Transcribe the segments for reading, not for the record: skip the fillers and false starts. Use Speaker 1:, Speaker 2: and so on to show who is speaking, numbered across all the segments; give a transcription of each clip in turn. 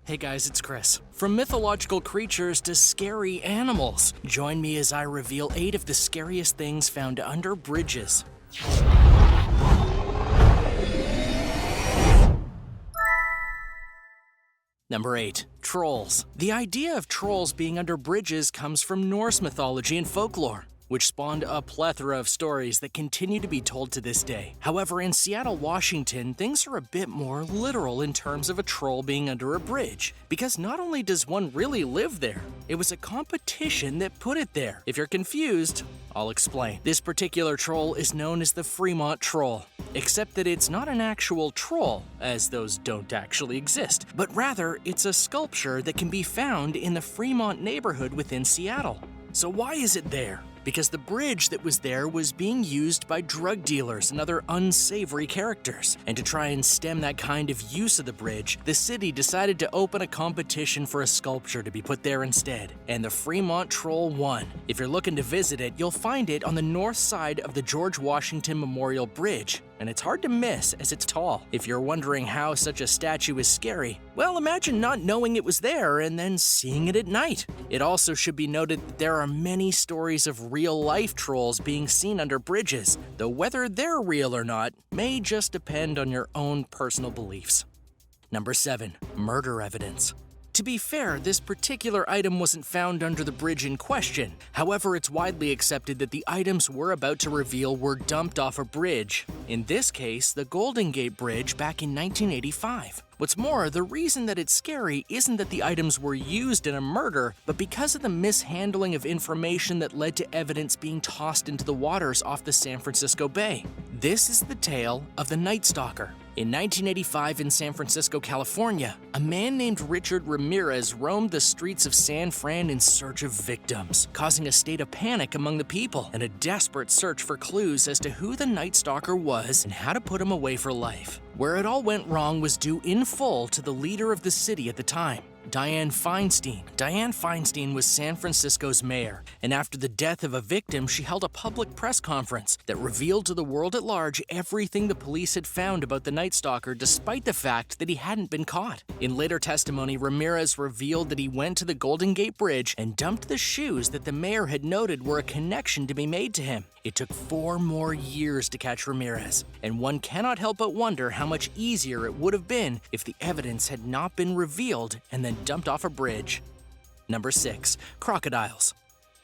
Speaker 1: Hey guys, it's Chris. From mythological creatures to scary animals, join me as I reveal 8 of the scariest things found under bridges. Number 8. Trolls. The idea of trolls being under bridges comes from Norse mythology and folklore, which spawned a plethora of stories that continue to be told to this day. However, in Seattle, Washington, things are a bit more literal in terms of a troll being under a bridge, because not only does one really live there, it was a competition that put it there. If you're confused, I'll explain. This particular troll is known as the Fremont Troll, except that it's not an actual troll, as those don't actually exist, but rather it's a sculpture that can be found in the Fremont neighborhood within Seattle. So why is it there? Because the bridge that was there was being used by drug dealers and other unsavory characters. And to try and stem that kind of use of the bridge, the city decided to open a competition for a sculpture to be put there instead. And the Fremont Troll won. If you're looking to visit it, you'll find it on the north side of the George Washington Memorial Bridge. And it's hard to miss as it's tall. If you're wondering how such a statue is scary, well, imagine not knowing it was there and then seeing it at night. It also should be noted that there are many stories of real-life trolls being seen under bridges, though whether they're real or not may just depend on your own personal beliefs. Number 7. Murder evidence. To be fair, this particular item wasn't found under the bridge in question. However, it's widely accepted that the items we're about to reveal were dumped off a bridge. In this case, the Golden Gate Bridge back in 1985. What's more, the reason that it's scary isn't that the items were used in a murder, but because of the mishandling of information that led to evidence being tossed into the waters off the San Francisco Bay. This is the tale of the Night Stalker. In 1985 in San Francisco, California, a man named Richard Ramirez roamed the streets of San Fran in search of victims, causing a state of panic among the people and a desperate search for clues as to who the Night Stalker was and how to put him away for life. Where it all went wrong was due in full to the leader of the city at the time, Dianne Feinstein. Dianne Feinstein was San Francisco's mayor, and after the death of a victim, she held a public press conference that revealed to the world at large everything the police had found about the Night Stalker despite the fact that he hadn't been caught. In later testimony, Ramirez revealed that he went to the Golden Gate Bridge and dumped the shoes that the mayor had noted were a connection to be made to him. It took 4 more years to catch Ramirez, and one cannot help but wonder how much easier it would have been if the evidence had not been revealed and then dumped off a bridge. Number 6. Crocodiles.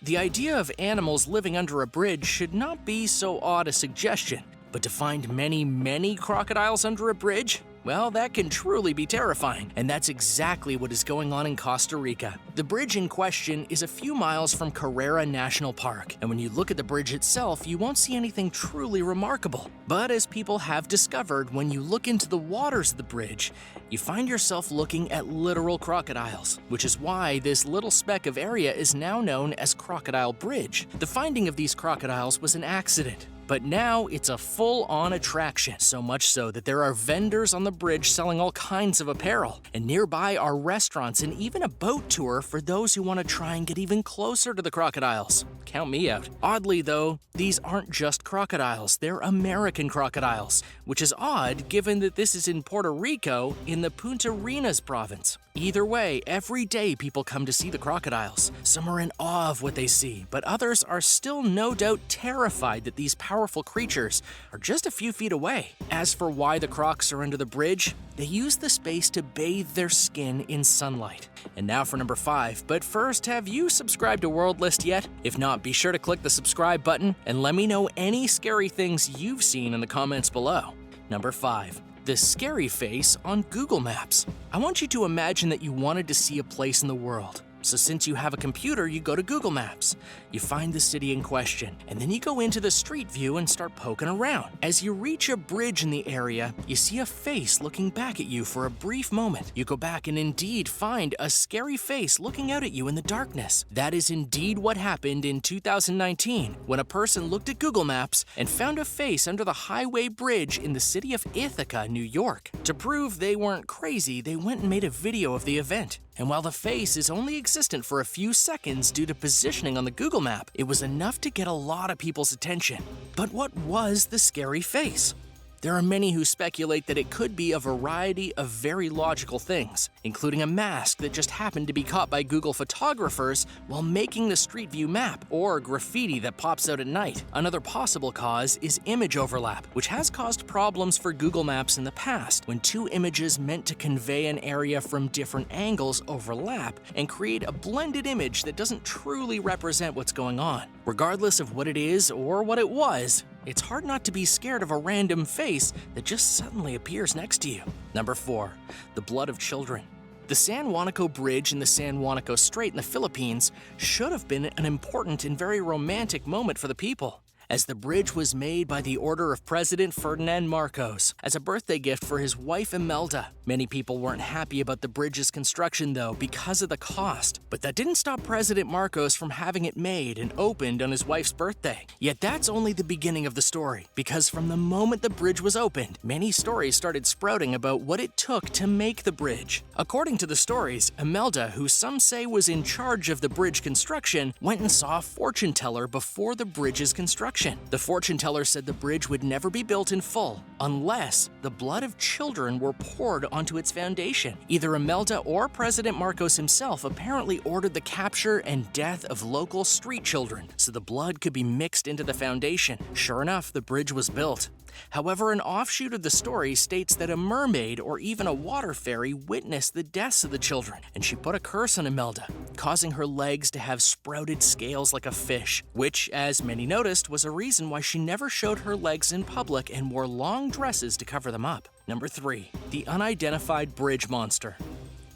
Speaker 1: The idea of animals living under a bridge should not be so odd a suggestion, but to find many crocodiles under a bridge? Well, that can truly be terrifying, and that's exactly what is going on in Costa Rica. The bridge in question is a few miles from Carrera National Park, and when you look at the bridge itself, you won't see anything truly remarkable. But as people have discovered, when you look into the waters of the bridge, you find yourself looking at literal crocodiles, which is why this little speck of area is now known as Crocodile Bridge. The finding of these crocodiles was an accident, but now it's a full-on attraction, so much so that there are vendors on the bridge selling all kinds of apparel, and nearby are restaurants and even a boat tour for those who want to try and get even closer to the crocodiles. Count me out. Oddly though, these aren't just crocodiles, they're American crocodiles, which is odd given that this is in Puerto Rico in the Punta Arenas province. Either way, every day people come to see the crocodiles. Some are in awe of what they see, but others are still no doubt terrified that these powerful creatures are just a few feet away. As for why the crocs are under the bridge, they use the space to bathe their skin in sunlight. And now for number 5, but first, have you subscribed to World List yet? If not, be sure to click the subscribe button and let me know any scary things you've seen in the comments below. Number 5. The scary face on Google Maps. I want you to imagine that you wanted to see a place in the world. So since you have a computer, you go to Google Maps. You find the city in question, and then you go into the street view and start poking around. As you reach a bridge in the area, you see a face looking back at you for a brief moment. You go back and indeed find a scary face looking out at you in the darkness. That is indeed what happened in 2019 when a person looked at Google Maps and found a face under the highway bridge in the city of Ithaca, New York. To prove they weren't crazy, they went and made a video of the event. And while the face is only existent for a few seconds due to positioning on the Google map, it was enough to get a lot of people's attention. But what was the scary face? There are many who speculate that it could be a variety of very logical things, including a mask that just happened to be caught by Google photographers while making the Street View map, or graffiti that pops out at night. Another possible cause is image overlap, which has caused problems for Google Maps in the past when two images meant to convey an area from different angles overlap and create a blended image that doesn't truly represent what's going on. Regardless of what it is or what it was, it's hard not to be scared of a random face that just suddenly appears next to you. Number 4. The blood of children. The San Juanico Bridge in the San Juanico Strait in the Philippines should have been an important and very romantic moment for the people, as the bridge was made by the order of President Ferdinand Marcos as a birthday gift for his wife Imelda. Many people weren't happy about the bridge's construction though because of the cost, but that didn't stop President Marcos from having it made and opened on his wife's birthday. Yet that's only the beginning of the story, because from the moment the bridge was opened, many stories started sprouting about what it took to make the bridge. According to the stories, Imelda, who some say was in charge of the bridge construction, went and saw a fortune teller before the bridge's construction. The fortune teller said the bridge would never be built in full unless the blood of children were poured onto its foundation. Either Imelda or President Marcos himself apparently ordered the capture and death of local street children so the blood could be mixed into the foundation. Sure enough, the bridge was built. However, an offshoot of the story states that a mermaid or even a water fairy witnessed the deaths of the children, and she put a curse on Imelda, causing her legs to have sprouted scales like a fish, which, as many noticed, was a reason why she never showed her legs in public and wore long dresses to cover them up. Number 3. The unidentified bridge monster.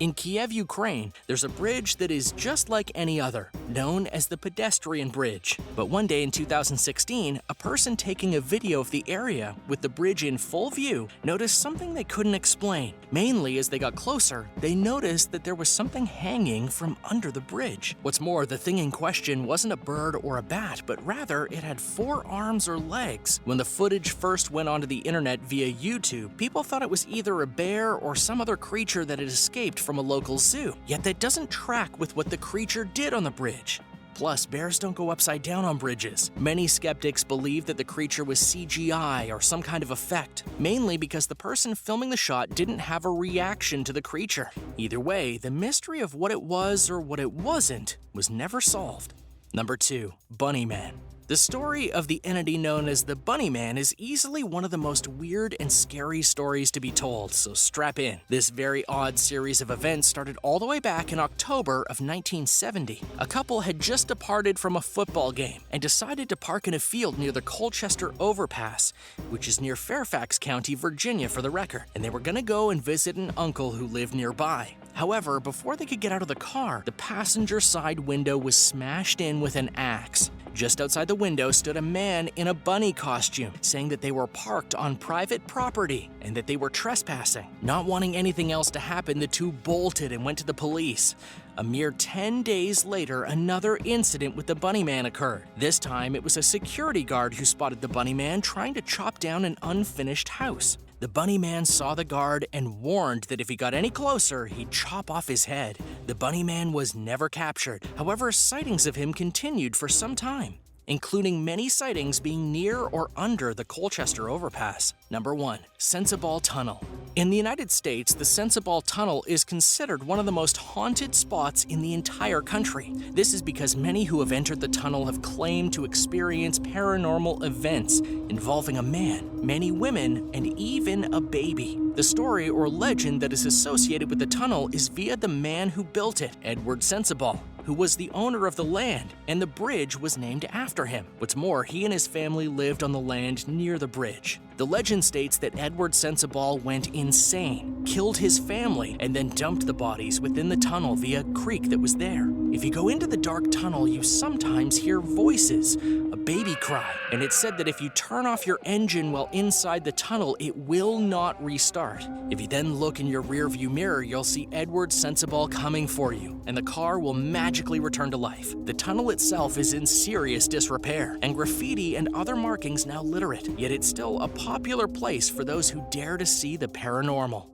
Speaker 1: In Kiev, Ukraine, there's a bridge that is just like any other, known as the pedestrian bridge. But one day in 2016, a person taking a video of the area with the bridge in full view noticed something they couldn't explain. Mainly, as they got closer, they noticed that there was something hanging from under the bridge. What's more, the thing in question wasn't a bird or a bat, but rather it had 4 arms or legs. When the footage first went onto the internet via YouTube, people thought it was either a bear or some other creature that had escaped from a local zoo. Yet that doesn't track with what the creature did on the bridge. Plus, bears don't go upside down on bridges. Many skeptics believe that the creature was CGI or some kind of effect, mainly because the person filming the shot didn't have a reaction to the creature. Either way, the mystery of what it was or what it wasn't was never solved. Number 2. Bunny Man. The story of the entity known as the Bunny Man is easily one of the most weird and scary stories to be told, so strap in. This very odd series of events started all the way back in October of 1970. A couple had just departed from a football game and decided to park in a field near the Colchester Overpass, which is near Fairfax County, Virginia for the record, and they were gonna go and visit an uncle who lived nearby. However, before they could get out of the car, the passenger side window was smashed in with an axe. Just outside the window stood a man in a bunny costume, saying that they were parked on private property and that they were trespassing. Not wanting anything else to happen, the two bolted and went to the police. A mere 10 days later, another incident with the Bunny Man occurred. This time, it was a security guard who spotted the Bunny Man trying to chop down an unfinished house. The Bunny Man saw the guard and warned that if he got any closer, he'd chop off his head. The Bunny Man was never captured. However, sightings of him continued for some time, including many sightings being near or under the Colchester Overpass. Number 1. Sensabaugh Tunnel. In the United States, the Sensabaugh Tunnel is considered one of the most haunted spots in the entire country. This is because many who have entered the tunnel have claimed to experience paranormal events involving a man, many women, and even a baby. The story or legend that is associated with the tunnel is via the man who built it, Edward Sensabaugh, who was the owner of the land, and the bridge was named after him. What's more, he and his family lived on the land near the bridge. The legend states that Edward Sensabaugh went insane, killed his family, and then dumped the bodies within the tunnel via a creek that was there. If you go into the dark tunnel, you sometimes hear voices, a baby cry, and it's said that if you turn off your engine while inside the tunnel, it will not restart. If you then look in your rearview mirror, you'll see Edward Sensabaugh coming for you, and the car will magically return to life. The tunnel itself is in serious disrepair, and graffiti and other markings now litter it, yet it's still a popular place for those who dare to see the paranormal.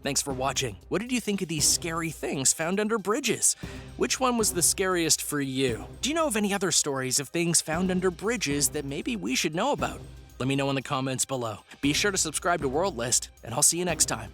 Speaker 1: Thanks for watching. What did you think of these scary things found under bridges? Which one was the scariest for you? Do you know of any other stories of things found under bridges that maybe we should know about? Let me know in the comments below. Be sure to subscribe to World List, and I'll see you next time.